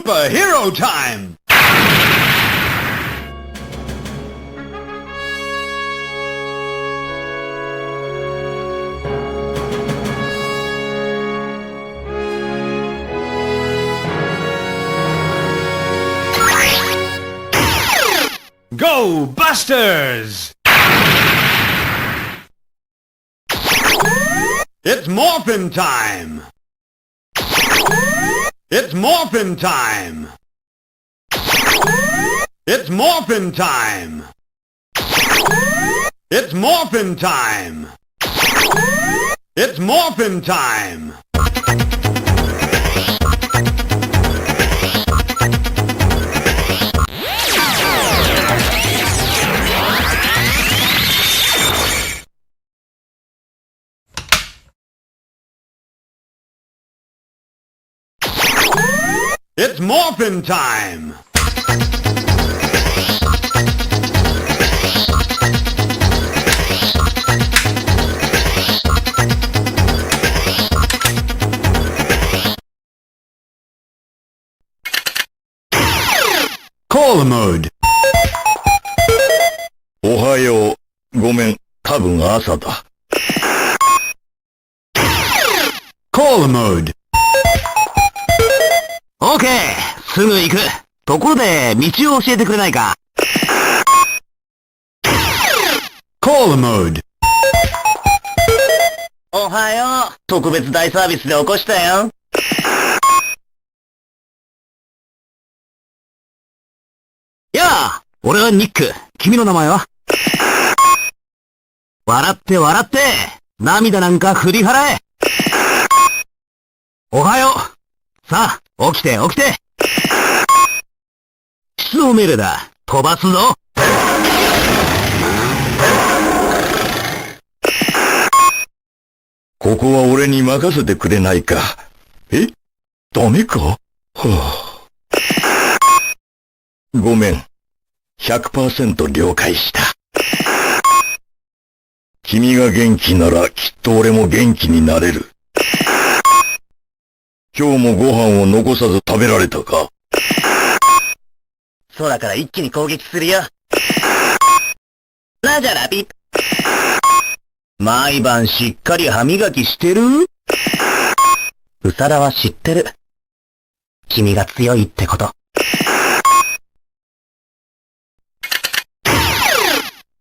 Superhero time! Go, Busters! It's Morphin time! It's Morphin time! It's Morphin time! It's Morphin time! It's Morphin time! It's Morphin time! Call mode. おはよう。ごめん、多分朝だ。Call mode. オーケー、すぐ行く。ところで、道を教えてくれないか。Call mode. おはよう。特別大サービスで起こしたよ。やあ、俺はニック。君の名前は？笑って笑って。涙なんか振り払え。おはよう。さあ、起きて起きて。出動命令だ。飛ばすぞ。ここは俺に任せてくれないか。え？ダメか？はあ、ごめん。100% 了解した。君が元気ならきっと俺も元気になれる。今日もご飯を残さず食べられたか？空から一気に攻撃するよ。ラジャラピッ。毎晩しっかり歯磨きしてる？ウサラは知ってる。君が強いってこと。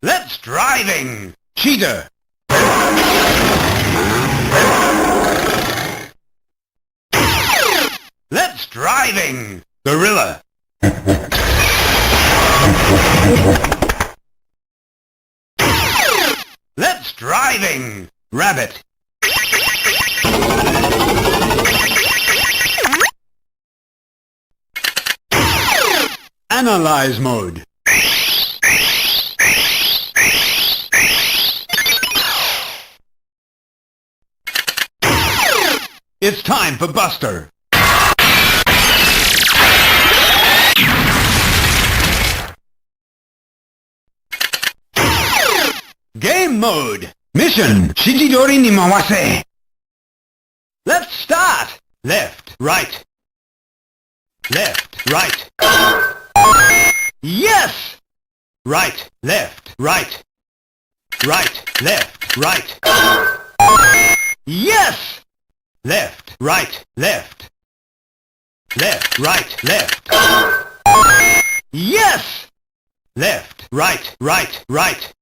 Let's driving! Cheater! Let's driving! Gorilla! Let's driving! Rabbit! Analyze mode. It's time for Buster. Game mode. Mission. Shijidori ni mawase. Let's start. Left, right. Left, right. Yes! Right, left, right. Right, left, right. Yes! Left, right, left. Left, right, left. Yes! Left, right, right, right.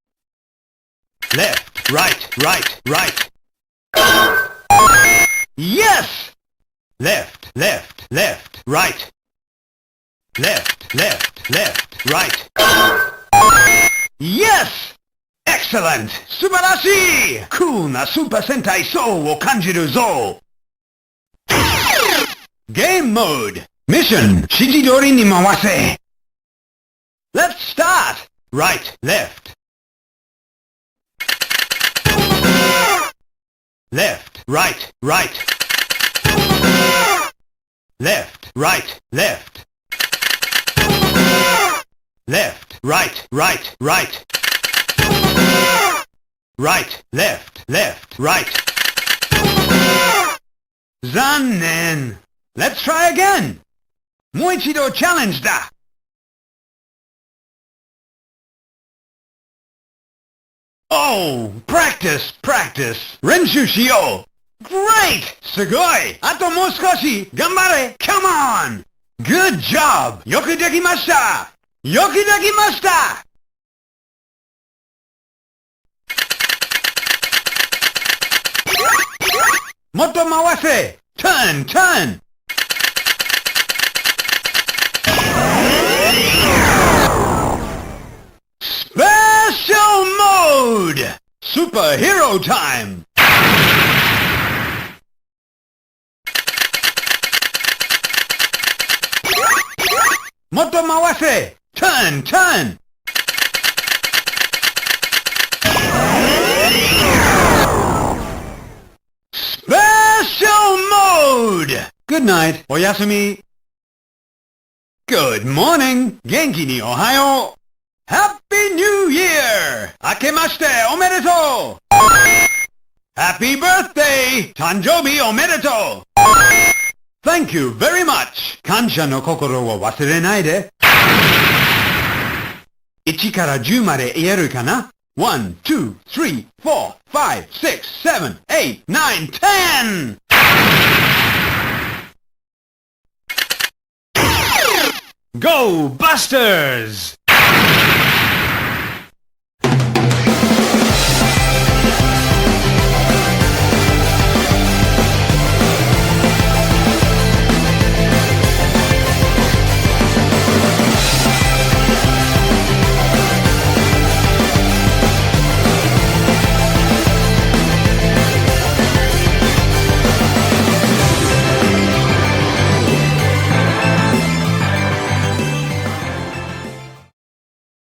Left, right, right, right. Yes! Left, left, left, right. Left, left, left, right. Yes! Excellent! Subarashi! Cool na Super Sentai Soul wo kanjiru zo! Game mode. Mission. Shijidori ni mawase. Let's start. Right, left. Left, right, right. Left, right, left. Left, right, right, right. Right, left, left, right. Zannen. Let's try again. もう一度チャレンジだ。Oh, practice, practice. 練習しよう。Great! すごい。あともう少し。頑張れ。Come on! Good job! よくできました。よくできました。もっと回せ。Turn, turn. Special mode! Superhero time! もっと回せ !Turn, turn! Special mode! Good night. おやすみ。Good morning. 元気におはよう。Happy New Year! 明けましておめでとう !Happy Birthday! 誕生日おめでとう !Thank you very much! 感謝の心を忘れないで。1から10まで言えるかな ?1, 2, 3, 4, 5, 6, 7, 8, 9, 10! Go Busters!